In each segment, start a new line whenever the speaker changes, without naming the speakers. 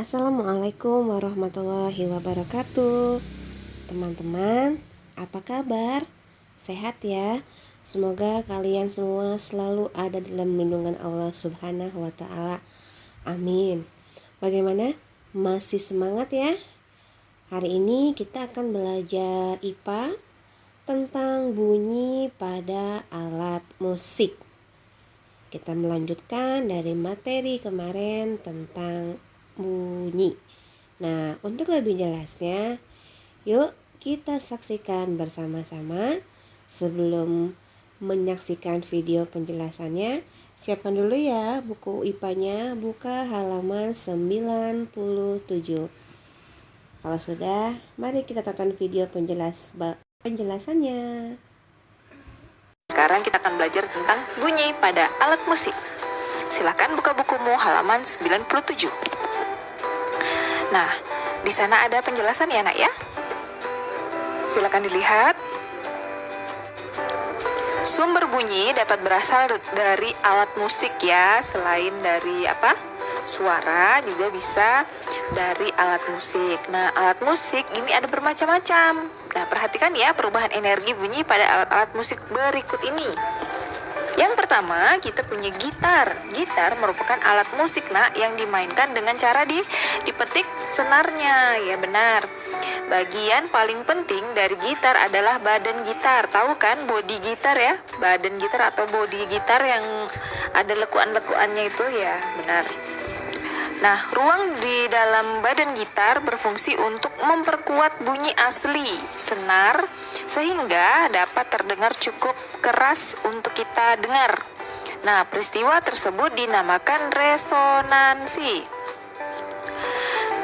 Assalamualaikum warahmatullahi wabarakatuh. Teman-teman, apa kabar? Sehat ya? Semoga kalian semua selalu ada dalam lindungan Allah Subhanahu wa Ta'ala. Amin. Bagaimana? Masih semangat ya? Hari ini kita akan belajar IPA tentang bunyi pada alat musik. Kita melanjutkan dari materi kemarin tentang bunyi. Nah, untuk lebih jelasnya, yuk kita saksikan bersama-sama. Sebelum menyaksikan video penjelasannya, siapkan dulu ya buku IPA-nya, buka halaman 97. Kalau sudah, mari kita tonton video penjelasannya.
Sekarang kita akan belajar tentang bunyi pada alat musik. Silakan buka bukumu halaman 97. Nah, di sana ada penjelasan ya, Nak ya. Silakan dilihat. Sumber bunyi dapat berasal dari alat musik ya, selain dari suara juga bisa dari alat musik. Nah, alat musik ini ada bermacam-macam. Nah, perhatikan ya perubahan energi bunyi pada alat-alat musik berikut ini. Yang pertama, kita punya gitar. Gitar merupakan alat musik yang dimainkan dengan cara dipetik senarnya. Ya benar. Bagian paling penting dari gitar adalah badan gitar. Tahu kan bodi gitar ya? Badan gitar atau bodi gitar yang ada lekuan-lekuannya itu ya, benar. Nah, ruang di dalam badan gitar berfungsi untuk memperkuat bunyi asli senar sehingga dapat terdengar cukup keras untuk kita dengar. Nah, peristiwa tersebut dinamakan resonansi.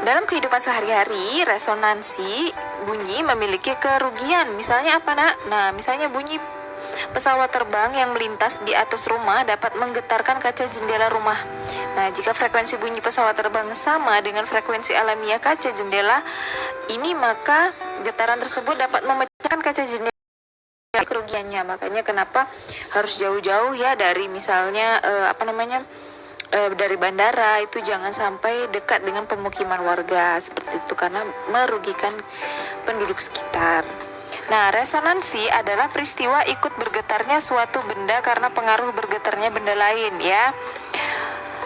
Dalam kehidupan sehari-hari, resonansi bunyi memiliki kerugian. Misalnya apa, Nak? Nah, misalnya bunyi pesawat terbang yang melintas di atas rumah dapat menggetarkan kaca jendela rumah. Nah, jika frekuensi bunyi pesawat terbang sama dengan frekuensi alamiah kaca jendela ini, maka getaran tersebut dapat memecahkan kaca jendela. Kerugiannya, makanya kenapa harus jauh-jauh ya dari misalnya dari bandara, itu jangan sampai dekat dengan pemukiman warga seperti itu karena merugikan penduduk sekitar. Nah, resonansi adalah peristiwa ikut bergetarnya suatu benda karena pengaruh bergetarnya benda lain ya.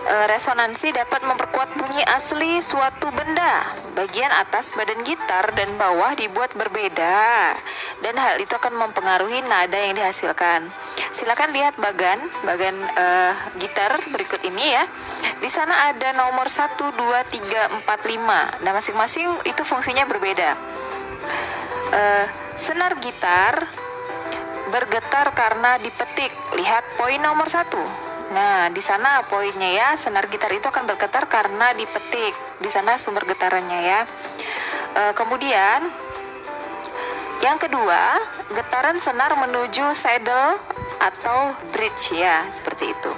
Resonansi dapat memperkuat bunyi asli suatu benda. Bagian atas badan gitar dan bawah dibuat berbeda, dan hal itu akan mempengaruhi nada yang dihasilkan. Silakan lihat bagan gitar berikut ini ya. Di sana ada nomor 1, 2, 3, 4, 5. Nah, masing-masing itu fungsinya berbeda. Senar gitar bergetar karena dipetik. Lihat poin nomor 1. Nah, di sana poinnya ya, senar gitar itu akan bergetar karena dipetik. Di sana sumber getarannya ya. Kemudian yang kedua, getaran senar menuju saddle atau bridge ya, seperti itu.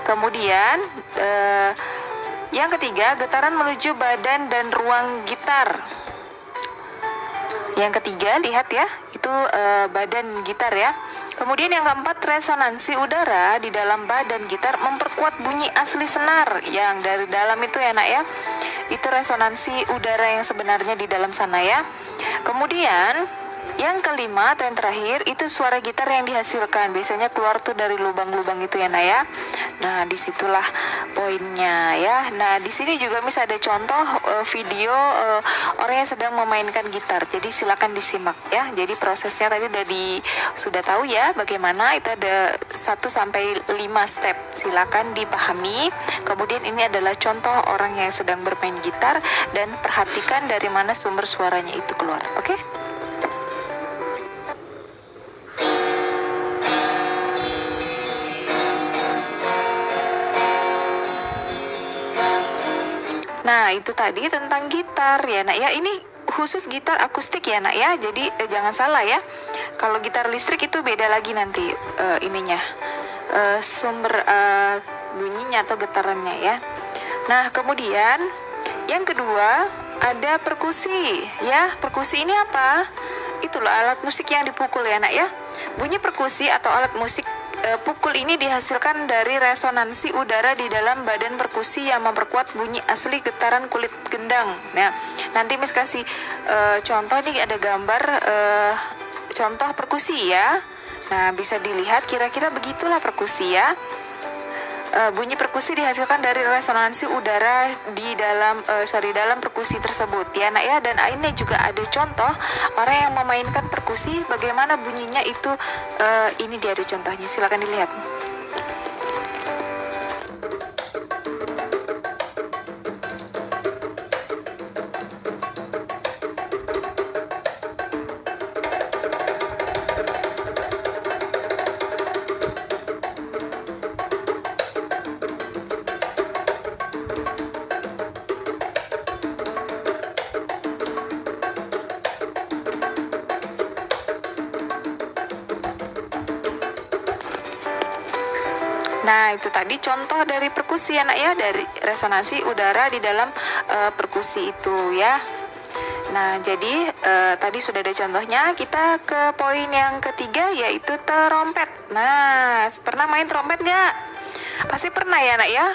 Kemudian yang ketiga, getaran menuju badan dan ruang gitar. Yang ketiga, lihat ya, itu badan gitar ya. Kemudian yang keempat, resonansi udara di dalam badan gitar memperkuat bunyi asli senar yang dari dalam itu ya, Nak ya. Itu resonansi udara yang sebenarnya di dalam sana ya. Kemudian yang kelima atau yang terakhir, itu suara gitar yang dihasilkan. Biasanya keluar tuh dari lubang-lubang itu ya, Nak ya. Nah, disitulah poinnya ya. Nah, di sini juga misalnya ada contoh video orang yang sedang memainkan gitar. Jadi silakan disimak ya. Jadi prosesnya tadi sudah tahu ya bagaimana, itu ada 1 sampai 5 step. Silakan dipahami. Kemudian ini adalah contoh orang yang sedang bermain gitar dan perhatikan dari mana sumber suaranya itu keluar. Oke? Nah, itu tadi tentang gitar ya, Nak ya. Ini khusus gitar akustik ya, Nak ya. Jadi jangan salah ya. Kalau gitar listrik itu beda lagi nanti sumber bunyinya atau getarannya ya. Nah, kemudian yang kedua ada perkusi ya. Perkusi ini apa? Itulah alat musik yang dipukul ya, Nak ya. Bunyi perkusi atau alat musik pukul ini dihasilkan dari resonansi udara di dalam badan perkusi yang memperkuat bunyi asli getaran kulit gendang. Nah, nanti Miss kasih contoh nih, ada gambar contoh perkusi ya. Nah, bisa dilihat kira-kira begitulah perkusi ya. Bunyi perkusi dihasilkan dari resonansi udara di dalam dalam perkusi tersebut ya nak ya. Dan ini juga ada contoh orang yang memainkan perkusi bagaimana bunyinya itu. Ini dia ada contohnya, silakan dilihat. Nah, itu tadi contoh dari perkusi anak ya, dari resonansi udara di dalam perkusi itu ya. Nah, jadi tadi sudah ada contohnya. Kita ke poin yang ketiga, yaitu trompet. Nah, pernah main trompet nggak? Pasti pernah ya anak ya.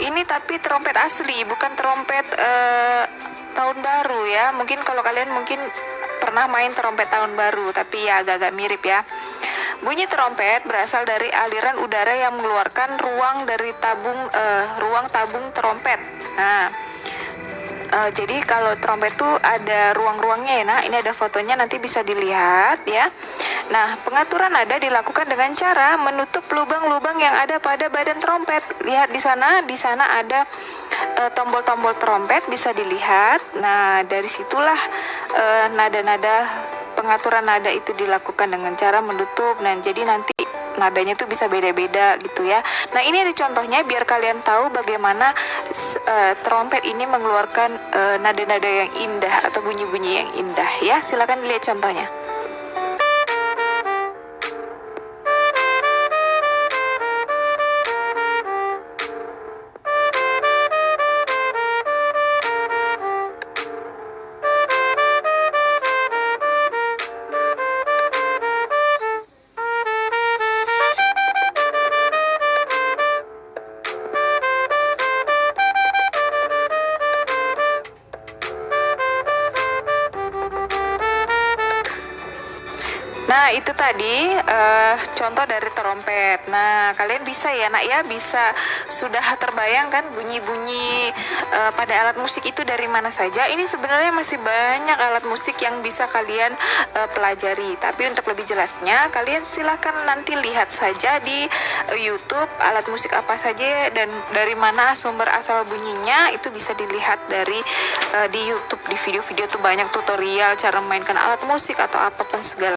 Ini tapi trompet asli, bukan trompet tahun baru ya. Mungkin kalau kalian mungkin pernah main trompet tahun baru, tapi ya agak-agak mirip ya. Bunyi trompet berasal dari aliran udara yang mengeluarkan ruang dari ruang tabung trompet. Nah, jadi kalau trompet tuh ada ruang-ruangnya ya. Nah, ini ada fotonya, nanti bisa dilihat ya. Nah, pengaturan nada dilakukan dengan cara menutup lubang-lubang yang ada pada badan trompet. Lihat di sana ada tombol-tombol trompet bisa dilihat. Nah, dari situlah nada-nada pengaturan nada itu dilakukan dengan cara menutup. Nah, jadi nanti nadanya tuh bisa beda-beda gitu ya. Nah, ini ada contohnya biar kalian tahu bagaimana trompet ini mengeluarkan nada-nada yang indah atau bunyi-bunyi yang indah ya. Silakan lihat contohnya. Nah, itu tadi contoh dari trompet. Nah, kalian bisa ya nak ya, bisa sudah terbayang kan bunyi-bunyi pada alat musik itu dari mana saja. Ini sebenarnya masih banyak alat musik yang bisa kalian pelajari. Tapi untuk lebih jelasnya, kalian silakan nanti lihat saja di YouTube alat musik apa saja dan dari mana sumber asal bunyinya, itu bisa dilihat dari di YouTube. Di video-video tuh banyak tutorial cara memainkan alat musik atau apapun segala